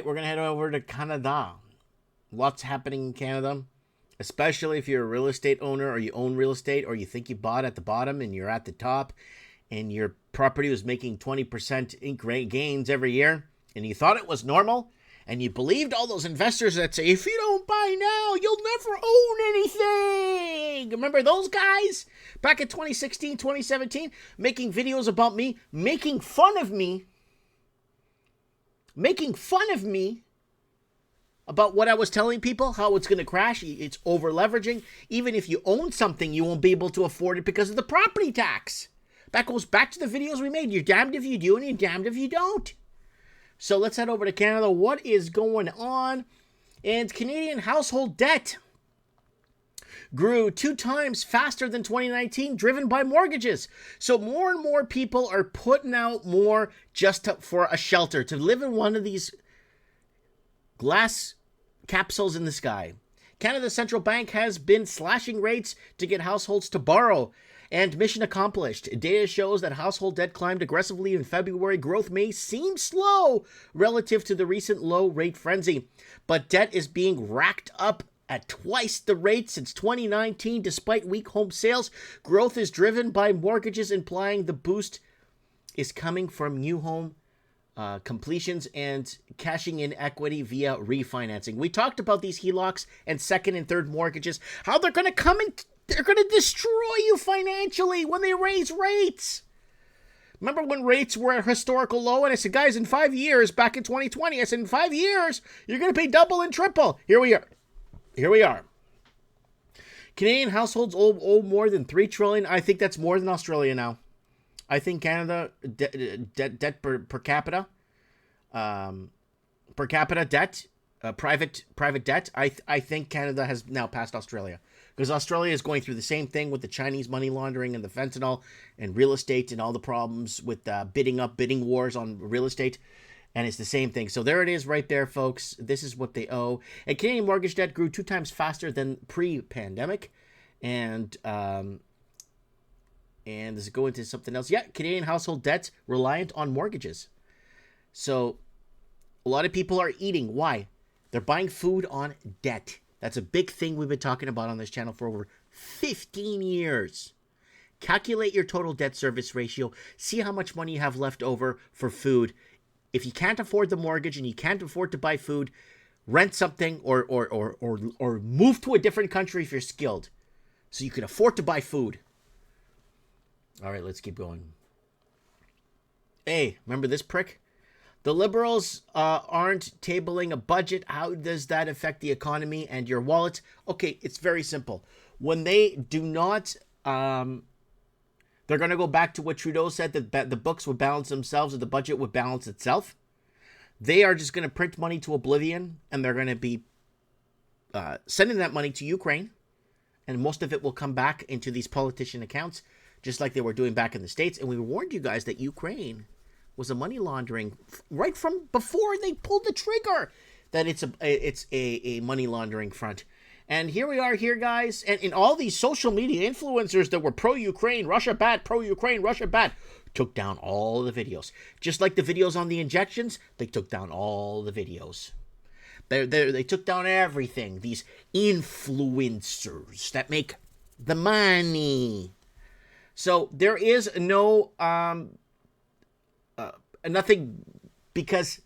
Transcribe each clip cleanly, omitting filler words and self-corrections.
We're going to head over to Canada. Lots happening in Canada, especially if you're a real estate owner or you own real estate or you think you bought at the bottom and you're at the top and your property was making 20% gains every year and you thought it was normal and you believed all those investors that say, if you don't buy now, you'll never own anything. Remember those guys back in 2016, 2017, making videos about me, making fun of me about what I was telling people, how it's going to crash. It's over leveraging. Even if you own something, you won't be able to afford it because of the property tax. That goes back to the videos we made. You're damned if you do and you're damned if you don't. So let's head over to Canada. What is going on? And Canadian household debt grew 2 times faster than 2019, driven by mortgages. So more and more people are putting out more just for a shelter, to live in one of these glass capsules in the sky. Canada's central bank has been slashing rates to get households to borrow. And mission accomplished. Data shows that household debt climbed aggressively in February. Growth may seem slow relative to the recent low rate frenzy, but debt is being racked up at twice the rate since 2019. Despite weak home sales, growth is driven by mortgages, implying the boost is coming from new home completions and cashing in equity via refinancing. We talked about these HELOCs and second and third mortgages, how they're going to come and they're going to destroy you financially when they raise rates. Remember when rates were at historical low and I said, guys, in 5 years, back in 2020, I said, in 5 years, you're going to pay double and triple. Here we are. Canadian households owe more than $3 trillion. I think that's more than Australia now. I think Canada debt per capita, debt, private debt. I think Canada has now passed Australia, because Australia is going through the same thing with the Chinese money laundering and the fentanyl and real estate and all the problems with bidding wars on real estate. And it's the same thing. So there it is right there, folks. This is what they owe. And Canadian mortgage debt grew 2 times faster than pre-pandemic. And does it go into something else? Yeah, Canadian household debts reliant on mortgages. So a lot of people are eating. Why? They're buying food on debt. That's a big thing we've been talking about on this channel for over 15 years. Calculate your total debt service ratio. See how much money you have left over for food. If you can't afford the mortgage and you can't afford to buy food, rent something or move to a different country if you're skilled, so you can afford to buy food. All right, let's keep going. Hey, remember this prick? The Liberals aren't tabling a budget. How does that affect the economy and your wallet? Okay, it's very simple. When they do not, they're going to go back to what Trudeau said, that the books would balance themselves or the budget would balance itself. They are just going to print money to oblivion, and they're going to be sending that money to Ukraine, and most of it will come back into these politician accounts, just like they were doing back in the States. And we warned you guys that Ukraine was a money laundering right from before they pulled the trigger, that it's a money laundering front. And here we are here, guys, and in all these social media influencers that were pro-Ukraine, Russia bad, pro-Ukraine, Russia bad, took down all the videos. Just like the videos on the injections, they took down all the videos. They took down everything. These influencers that make the money. So there is no nothing, because,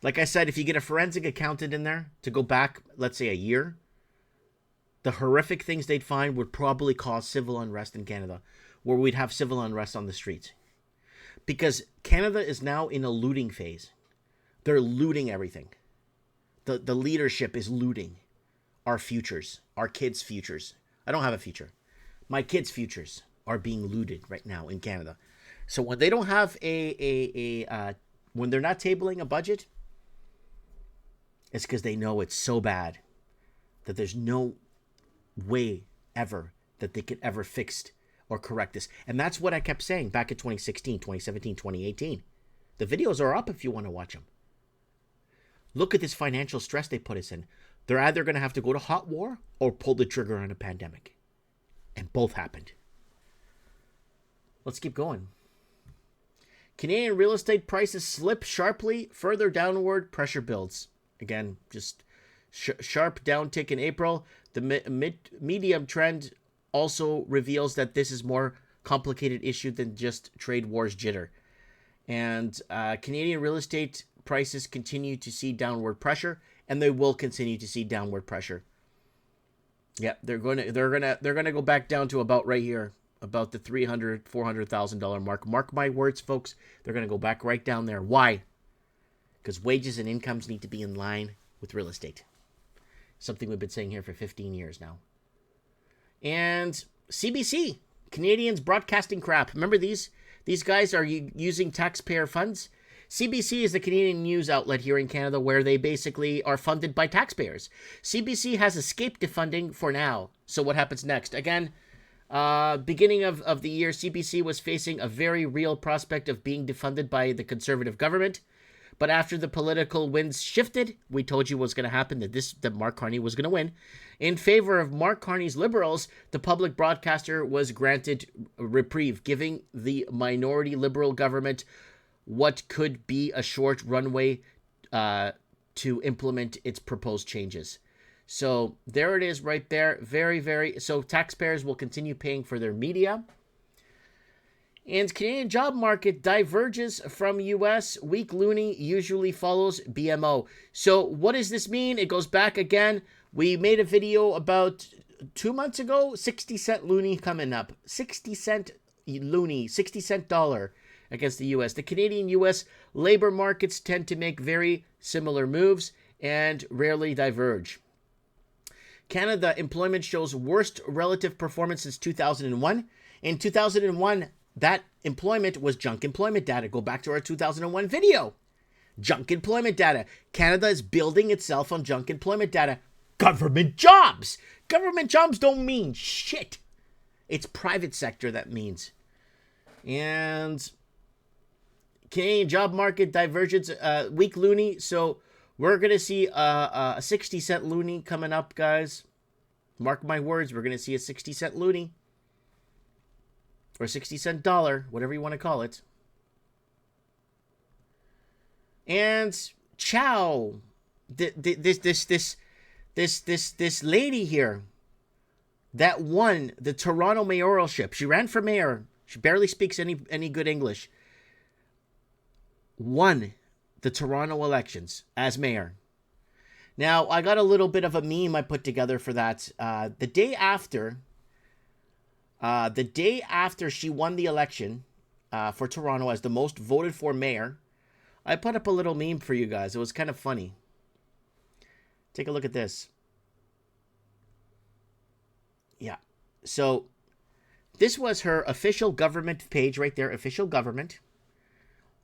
like I said, if you get a forensic accountant in there to go back, let's say a year, the horrific things they'd find would probably cause civil unrest in Canada, where we'd have civil unrest on the streets. Because Canada is now in a looting phase. They're looting everything. The leadership is looting our futures, our kids' futures. I don't have a future. My kids' futures are being looted right now in Canada. So when they don't have when they're not tabling a budget, it's because they know it's so bad that there's no way ever that they could ever fix or correct this. And that's what I kept saying back in 2016, 2017, 2018. The videos are up if you want to watch them. Look at this financial stress they put us in. They're either going to have to go to hot war or pull the trigger on a pandemic. And both happened. Let's keep going. Canadian real estate prices slip sharply. Further downward pressure builds. Again, just sharp downtick in April. The medium trend also reveals that this is more complicated issue than just trade wars jitter. And Canadian real estate prices continue to see downward pressure, and they will continue to see downward pressure. Yeah, they're gonna go back down to about right here, about the $400,000 mark. Mark my words, folks. They're gonna go back right down there. Why? Because wages and incomes need to be in line with real estate. Something we've been saying here for 15 years now. And CBC, Canadians broadcasting crap. Remember these guys are using taxpayer funds? CBC is the Canadian news outlet here in Canada where they basically are funded by taxpayers. CBC has escaped defunding for now. So what happens next? Again, beginning of the year, CBC was facing a very real prospect of being defunded by the Conservative government. But after the political winds shifted, we told you what was going to happen, that Mark Carney was going to win. In favor of Mark Carney's Liberals, the public broadcaster was granted a reprieve, giving the minority Liberal government what could be a short runway to implement its proposed changes. So there it is right there. So taxpayers will continue paying for their media. And Canadian job market diverges from U.S. Weak loonie usually follows BMO. So what does this mean? It goes back again. We made a video about 2 months ago. 60-cent loonie coming up. 60-cent loonie. 60-cent dollar against the U.S. The Canadian-U.S. labor markets tend to make very similar moves and rarely diverge. Canada employment shows worst relative performance since 2001. In 2001, that employment was junk employment data. Go back to our 2001 video. Junk employment data. Canada is building itself on junk employment data. Government jobs. Government jobs don't mean shit. It's private sector that means. And Canadian job market divergence, weak loonie. So we're going to see a 60-cent loonie coming up, guys. Mark my words, we're going to see a 60-cent loonie. Or 60-cent dollar, whatever you want to call it. And Chow, this lady here that won the Toronto mayoralship. She ran for mayor. She barely speaks any good English. Won the Toronto elections as mayor. Now, I got a little bit of a meme I put together for that. The day after she won the election for Toronto as the most voted for mayor, I put up a little meme for you guys. It was kind of funny. Take a look at this. Yeah. So this was her official government page right there. Official government.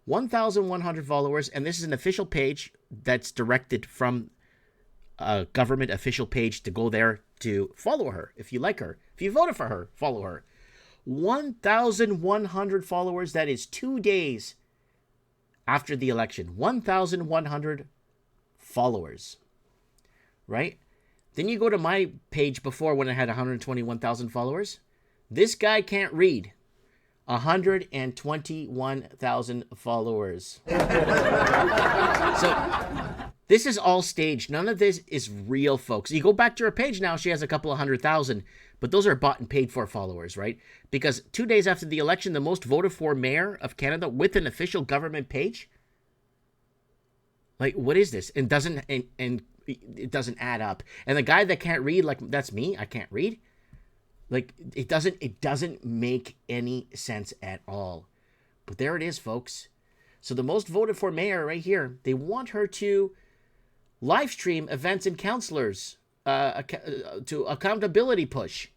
1,100 followers. And this is an official page that's directed from a government official page to go there to follow her. If you like her. If you voted for her, follow her. 1,100 followers. That is 2 days after the election. 1,100 followers. Right? Then you go to my page before when I had 121,000 followers. This guy can't read. 121,000 followers. So this is all staged. None of this is real, folks. You go back to her page now, she has a couple of 100,000, but those are bought and paid for followers, right? Because 2 days after the election, the most voted for mayor of Canada with an official government page. Like, what is this? And it doesn't add up. And the guy that can't read, like, that's me. I can't read. Like, it doesn't make any sense at all. But there it is, folks. So the most voted for mayor right here, they want her to live stream events and counselors to accountability push.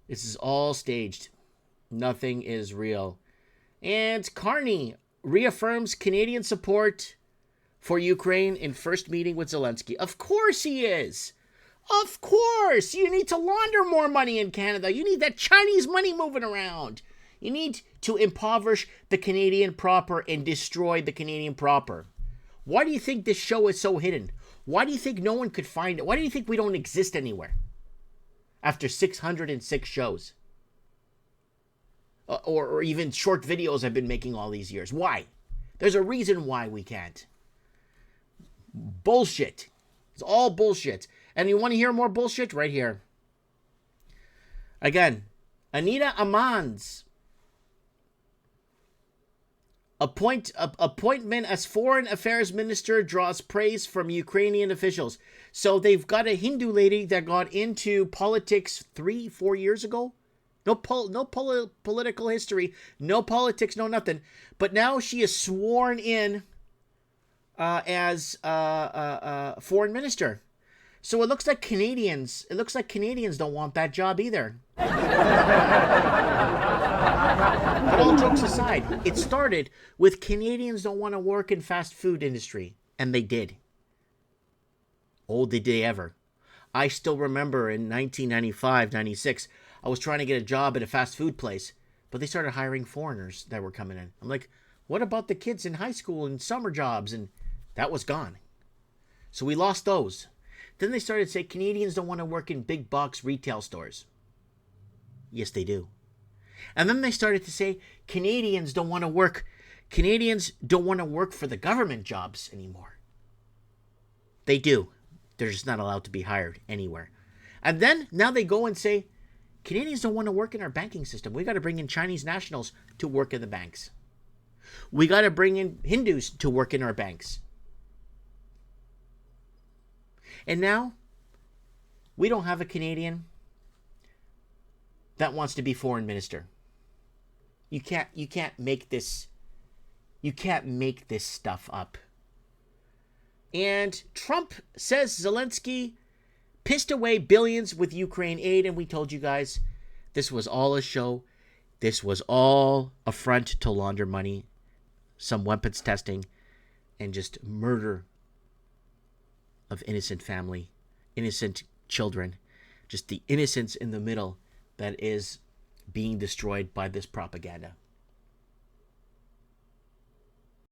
This is all staged. Nothing is real. And Carney reaffirms Canadian support for Ukraine in first meeting with Zelensky. Of course he is. Of course. You need to launder more money in Canada. You need that Chinese money moving around. You need to impoverish the Canadian proper and destroy the Canadian proper. Why do you think this show is so hidden? Why do you think no one could find it? Why do you think we don't exist anywhere after 606 shows? or even short videos I've been making all these years. Why? There's a reason why we can't. Bullshit. It's all bullshit. And you want to hear more bullshit? Right here. Again, Anita Aman's appointment as foreign affairs minister draws praise from Ukrainian officials. So they've got a Hindu lady that got into politics 3-4 years ago. No political history, no politics, no nothing. But now she is sworn in as foreign minister. So it looks like Canadians don't want that job either. But all jokes aside, it started with Canadians don't want to work in fast food industry, and they did. Oh, did they ever. I still remember in 1995, 96, I was trying to get a job at a fast food place, but they started hiring foreigners that were coming in. I'm like, what about the kids in high school and summer jobs? And that was gone. So we lost those. Then they started to say Canadians don't want to work in big box retail stores. Yes, they do. And then they started to say Canadians don't want to work for the government jobs anymore. They do. They're just not allowed to be hired anywhere. And then now they go and say Canadians don't want to work in our banking system. We got to bring in Chinese nationals to work in the banks. We got to bring in Hindus to work in our banks. And now we don't have a Canadian that wants to be foreign minister. You can't make this stuff up. And Trump says Zelensky pissed away billions with Ukraine aid, and we told you guys this was all a show. This was all a front to launder money, some weapons testing, and just murder of innocent family, innocent children, just the innocence in the middle that is being destroyed by this propaganda.